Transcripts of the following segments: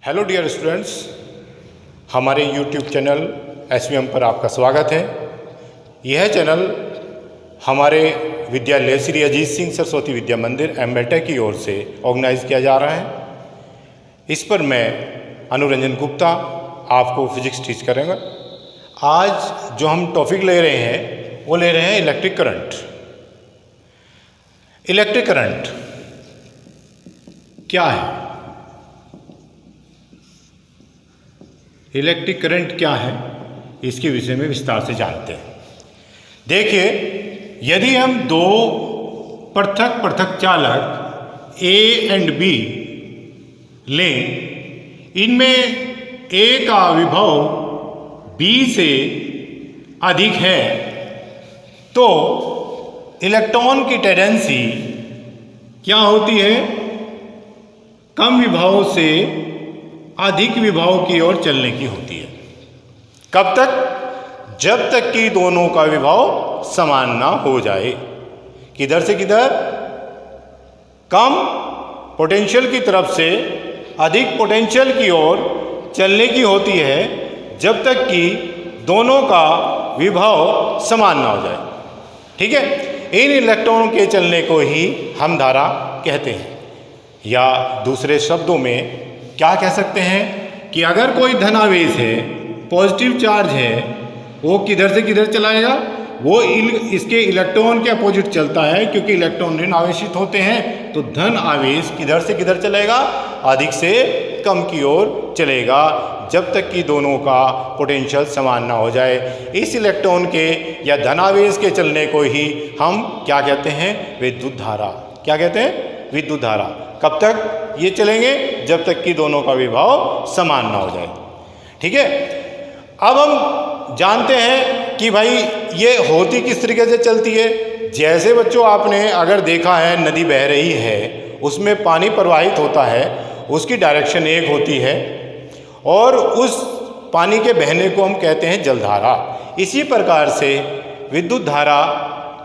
Hello dear students, हमारे YouTube channel SVM पर आपका स्वागत है। यह चैनल हमारे विद्यालय श्री अजीत सिंह सरस्वती विद्या मंदिर एमबेटेक की ओर से ऑर्गेनाइज किया जा रहा है। इस पर मैं अनुरंजन गुप्ता आपको फिजिक्स टीच करेंगे। आज जो हम टॉपिक ले रहे हैं वो ले रहे हैं इलेक्ट्रिक करंट। इलेक्ट्रिक करंट क्या है? इलेक्ट्रिक करंट क्या है, इसके विषय में विस्तार से जानते हैं। देखिए, यदि हम दो पृथक पृथक चालक A एंड B लें, इनमें A का विभव B से अधिक है, तो इलेक्ट्रॉन की टेंडेंसी क्या होती है? कम विभव से अधिक विभव की ओर चलने की होती है। कब तक? जब तक कि दोनों का विभव समान ना हो जाए। किधर से किधर? कम पोटेंशियल की तरफ से अधिक पोटेंशियल की ओर चलने की होती है, जब तक कि दोनों का विभव समान ना हो जाए। ठीक है, इन इलेक्ट्रॉनों के चलने को ही हम धारा कहते हैं, या दूसरे शब्दों में क्या कह सकते हैं कि अगर कोई धनावेश है, पॉजिटिव चार्ज है, वो किधर से किधर चलाएगा? वो इसके इलेक्ट्रॉन के अपोजिट चलता है, क्योंकि इलेक्ट्रॉन ऋण आवेशित होते हैं। तो धन आवेश किधर से किधर चलेगा? अधिक से कम की ओर चलेगा, जब तक कि दोनों का पोटेंशियल समान ना हो जाए। इस इलेक्ट्रॉन के या धनावेश के चलने को ही हम क्या कहते हैं? विद्युत धारा। क्या कहते हैं? विद्युत धारा। कब तक ये चलेंगे? जब तक कि दोनों का विभव समान ना हो जाए। ठीक है, अब हम जानते हैं कि भाई ये होती किस तरीके से चलती है। जैसे बच्चों आपने अगर देखा है, नदी बह रही है, उसमें पानी प्रवाहित होता है, उसकी डायरेक्शन एक होती है, और उस पानी के बहने को हम कहते हैं जलधारा। इसी प्रकार से विद्युत धारा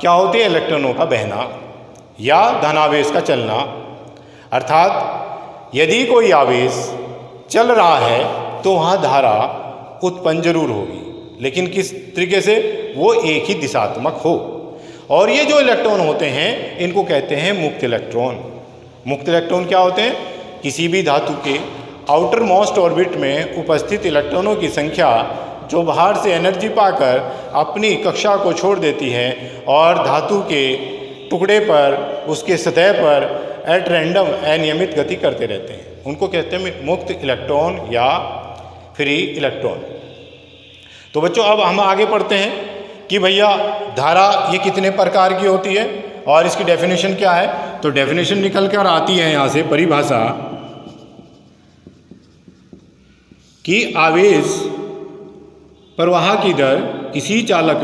क्या होती है? इलेक्ट्रॉनों का बहना या धनावेश का चलना। अर्थात यदि कोई आवेश चल रहा है तो वहाँ धारा उत्पन्न जरूर होगी, लेकिन किस तरीके से? वो एक ही दिशात्मक हो। और ये जो इलेक्ट्रॉन होते हैं, इनको कहते हैं मुक्त इलेक्ट्रॉन। मुक्त इलेक्ट्रॉन क्या होते हैं? किसी भी धातु के आउटर मोस्ट ऑर्बिट में उपस्थित इलेक्ट्रॉनों की संख्या जो बाहर से एनर्जी पाकर अपनी कक्षा को छोड़ देती है और धातु के टुकड़े पर, उसके सतह पर एट रैंडम अनियमित गति करते रहते हैं, उनको कहते हैं मुक्त इलेक्ट्रॉन या फ्री इलेक्ट्रॉन। तो बच्चों, अब हम आगे पढ़ते हैं कि भैया धारा ये कितने प्रकार की होती है और इसकी डेफिनेशन क्या है। तो डेफिनेशन निकल कर आती है यहाँ से परिभाषा कि आवेश प्रवाह की दर किसी चालक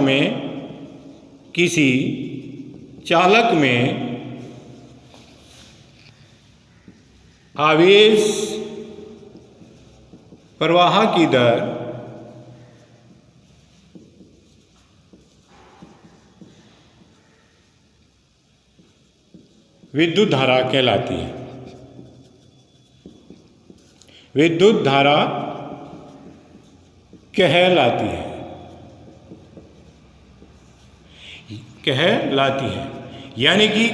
में आवेश प्रवाह की दर विद्युत धारा कहलाती है। विद्युत धारा कहलाती है, यानी कि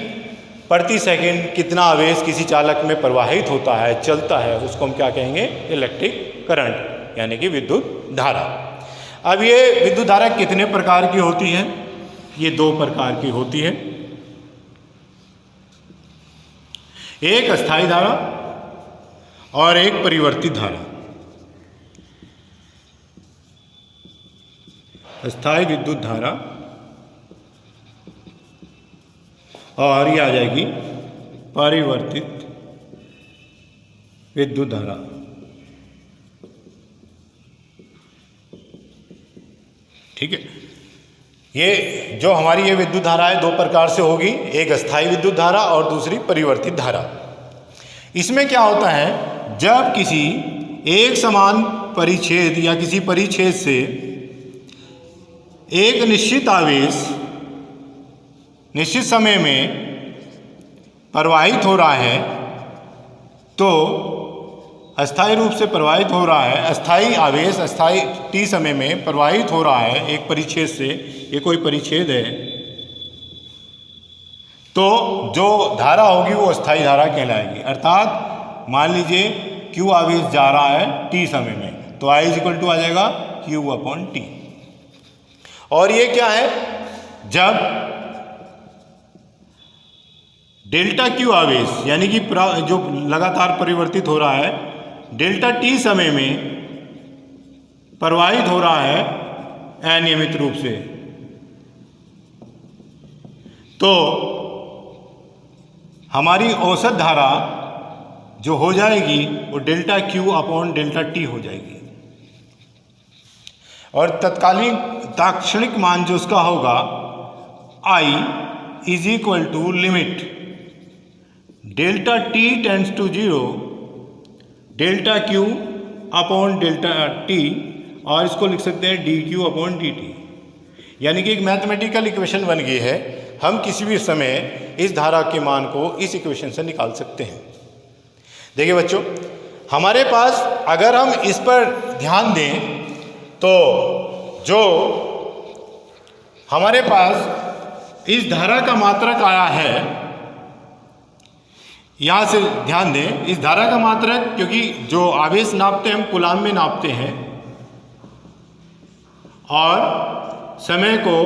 प्रति सेकंड कितना आवेश किसी चालक में प्रवाहित होता है, चलता है, उसको हम क्या कहेंगे? इलेक्ट्रिक करंट, यानी कि विद्युत धारा। अब ये विद्युत धारा कितने प्रकार की होती है? ये दो प्रकार की होती है। एक अस्थायी धारा और एक परिवर्तित धारा। अस्थायी विद्युत धारा और ये आ जाएगी परिवर्तित विद्युत धारा। ठीक है, ये जो हमारी ये विद्युत धारा है दो प्रकार से होगी, एक अस्थायी विद्युत धारा और दूसरी परिवर्तित धारा। इसमें क्या होता है? जब किसी एक समान परिच्छेद या किसी परिच्छेद से एक निश्चित आवेश निश्चित समय में प्रवाहित हो रहा है, तो अस्थायी रूप से प्रवाहित हो रहा है, अस्थायी आवेश अस्थायी t समय में प्रवाहित हो रहा है एक परिच्छेद से, ये कोई परिच्छेद है, तो जो धारा होगी वो अस्थायी धारा कहलाएगी। अर्थात मान लीजिए q आवेश जा रहा है t समय में, तो I = आ जाएगा Q/T। और ये क्या है, जब डेल्टा Q आवेश यानी कि जो लगातार परिवर्तित हो रहा है डेल्टा T समय में प्रवाहित हो रहा है अनियमित रूप से, तो हमारी औसत धारा जो हो जाएगी वो डेल्टा Q/डेल्टा T हो जाएगी। और तत्कालीन ताक्षणिक मान जो उसका होगा I = limit delta T tends to 0 delta Q/डेल्टा T, और इसको लिख सकते हैं dQ/dt। यानी कि एक मैथमेटिकल इक्वेशन बन गई है, हम किसी भी समय इस धारा के मान को इस इक्वेशन से निकाल सकते हैं। देखिए बच्चों, हमारे पास अगर हम इस पर ध्यान दें तो जो हमारे पास इस धारा का मात्रक आया है, यहाँ से ध्यान दें, इस धारा का मात्रक, क्योंकि जो आवेश नापते हैं हम कूलाम में नापते हैं और समय को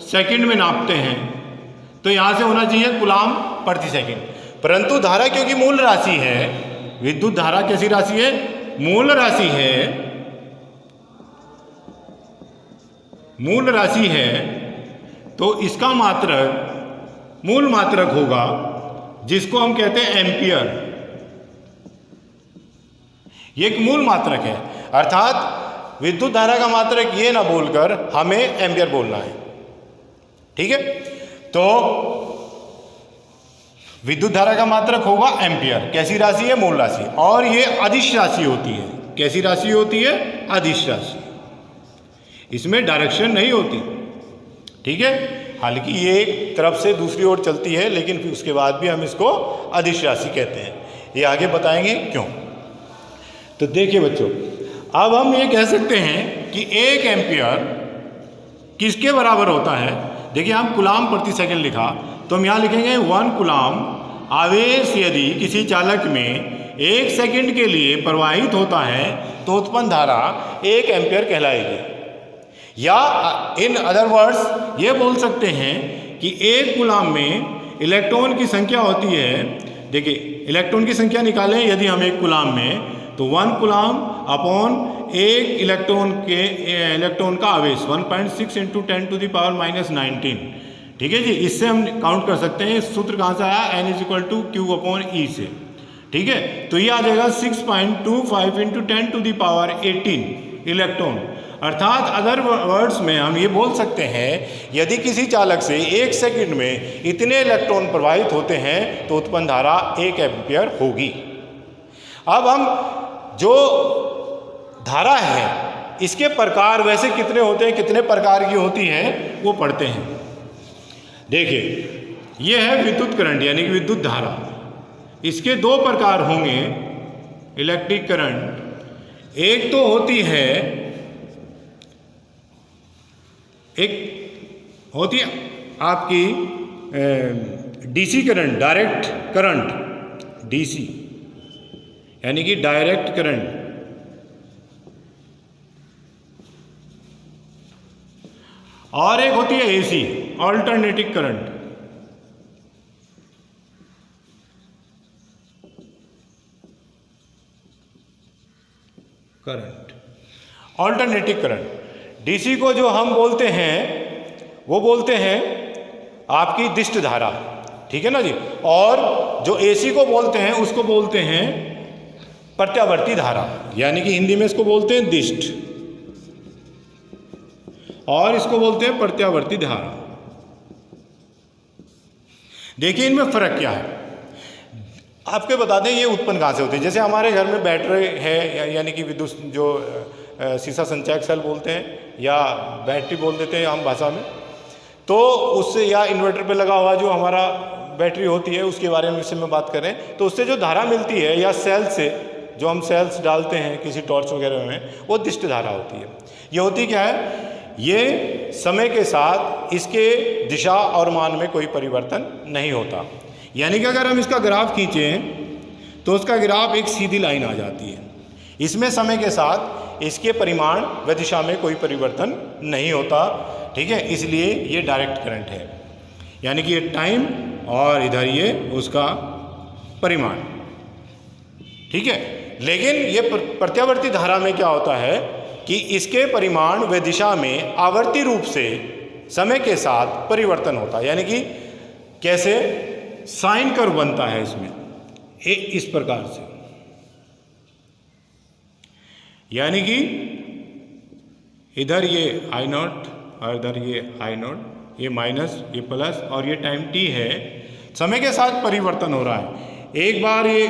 सेकंड में नापते हैं, तो यहाँ से होना चाहिए कूलाम प्रति सेकंड। परंतु धारा क्योंकि मूल राशि है, विद्युत धारा कैसी राशि है, मूल राशि है, मूल राशि है, तो इसका मात्रक मूल मात्रक होगा जिसको हम कहते हैं एम्पियर। ये एक मूल मात्रक है, अर्थात विद्युत धारा का मात्रक ये ना बोलकर हमें एम्पियर बोलना है। ठीक है, तो विद्युत धारा का मात्रक होगा एम्पियर। कैसी राशि है, मूल राशि, और ये अदिश राशि होती है। कैसी राशि होती है, अदिश राशि, इसमें डायरेक्शन नहीं होती। ठीक है, हालांकि ये एक तरफ से दूसरी ओर चलती है, लेकिन फिर उसके बाद भी हम इसको अदिश राशि कहते हैं। ये आगे बताएंगे क्यों। तो देखिए बच्चों, अब हम ये कह सकते हैं कि 1 एम्पियर किसके बराबर होता है। देखिए, हम कूलाम प्रति सेकंड लिखा, तो हम यहाँ लिखेंगे 1 कूलाम आवेश यदि किसी चालक में 1 सेकंड के लिए प्रवाहित होता है तो उत्पन्न धारा 1 एम्पियर कहलाएगी। या इन अदर वर्ड्स ये बोल सकते हैं कि 1 कूलाम में इलेक्ट्रॉन की संख्या होती है। देखिए, इलेक्ट्रॉन की संख्या निकालें यदि हम 1 कूलाम में, तो 1 कूलाम अपॉन 1 इलेक्ट्रॉन का आवेश 1.6 × 10⁻⁻19। ठीक है जी, इससे हम काउंट कर सकते हैं। सूत्र कहाँ से आया, N = Q/E से। ठीक है, तो ये आ जाएगा 6.25 × 10⁻18 इलेक्ट्रॉन। अर्थात अदर वर्ड्स में हम ये बोल सकते हैं, यदि किसी चालक से 1 सेकंड में इतने इलेक्ट्रॉन प्रवाहित होते हैं तो उत्पन्न धारा 1 एम्पियर होगी। अब हम जो धारा है इसके प्रकार वैसे कितने होते हैं, कितने प्रकार की होती है, वो पढ़ते हैं। देखिए, ये है विद्युत करंट यानी कि विद्युत धारा। इसके 2 प्रकार होंगे इलेक्ट्रिक करंट। एक तो होती है, एक होती है आपकी DC current, direct current, DC यानी कि डायरेक्ट करंट। और एक होती है AC, alternating current. Alternating current. DC को जो हम बोलते हैं वो बोलते हैं आपकी दिष्ट धारा। ठीक है ना जी। और जो एसी को बोलते हैं उसको बोलते हैं प्रत्यावर्ती धारा, यानी कि हिंदी में इसको बोलते हैं दिष्ट, और इसको बोलते हैं प्रत्यावर्ती धारा। देखिए, इनमें फर्क क्या है, आपके बता दें ये उत्पन्न कहाँ से होते हैं। जैसे हमारे घर में बैटरी है, यानी कि विद्युत जो सीसा संचायक सेल बोलते हैं या बैटरी बोल देते हैं आम भाषा में, तो उससे, या इन्वर्टर पे लगा हुआ जो हमारा बैटरी होती है उसके बारे में विषय में बात करें, तो उससे जो धारा मिलती है या सेल से जो हम सेल्स डालते हैं किसी टॉर्च वगैरह में, वो दिष्ट धारा होती है। ये होती क्या है, ये समय के साथ इसके दिशा और मान में कोई परिवर्तन नहीं होता। यानी कि अगर हम इसका ग्राफ खींचें तो उसका ग्राफ एक सीधी लाइन आ जाती है। इसमें समय के साथ इसके परिमाण व दिशा में कोई परिवर्तन नहीं होता, ठीक है, इसलिए ये डायरेक्ट करंट है। यानी कि ये टाइम और इधर ये उसका परिमाण, ठीक है। लेकिन ये प्रत्यावर्ती धारा में क्या होता है कि इसके परिमाण व दिशा में आवर्ती रूप से समय के साथ परिवर्तन होता है। यानी कि कैसे साइन कर्व बनता है इसमें इस प्रकार से, यानी कि इधर ये आई नॉट और इधर ये आई नॉट, ये माइनस ये प्लस और ये टाइम टी है, समय के साथ परिवर्तन हो रहा है। एक बार ये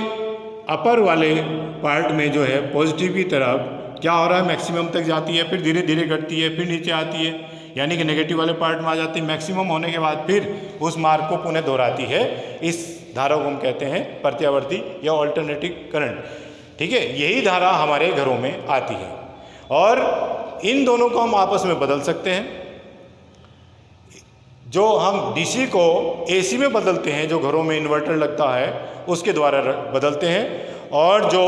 अपर वाले पार्ट में जो है पॉजिटिव की तरफ क्या हो रहा है, मैक्सिमम तक जाती है, फिर धीरे धीरे घटती है, फिर नीचे आती है, यानी कि नेगेटिव वाले पार्ट में आ जाती है। मैक्सिमम होने के बाद फिर उस मार्ग को पुनः दोहराती है। इस धारा को हम कहते हैं प्रत्यावर्ती या ऑल्टरनेटिव करंट, ठीक है। यही धारा हमारे घरों में आती है और इन दोनों को हम आपस में बदल सकते हैं। जो हम डीसी को एसी में बदलते हैं, जो घरों में इन्वर्टर लगता है उसके द्वारा बदलते हैं, और जो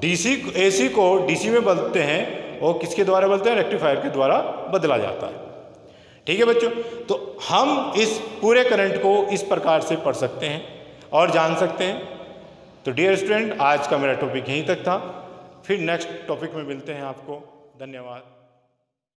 एसी को डीसी में बदलते हैं वो किसके द्वारा बदलते हैं, रेक्टिफायर के द्वारा बदला जाता है, ठीक है बच्चों। तो हम इस पूरे करंट को इस प्रकार से पढ़ सकते हैं और जान सकते हैं। तो डियर स्टूडेंट, आज का मेरा टॉपिक यहीं तक था, फिर नेक्स्ट टॉपिक में मिलते हैं आपको। धन्यवाद।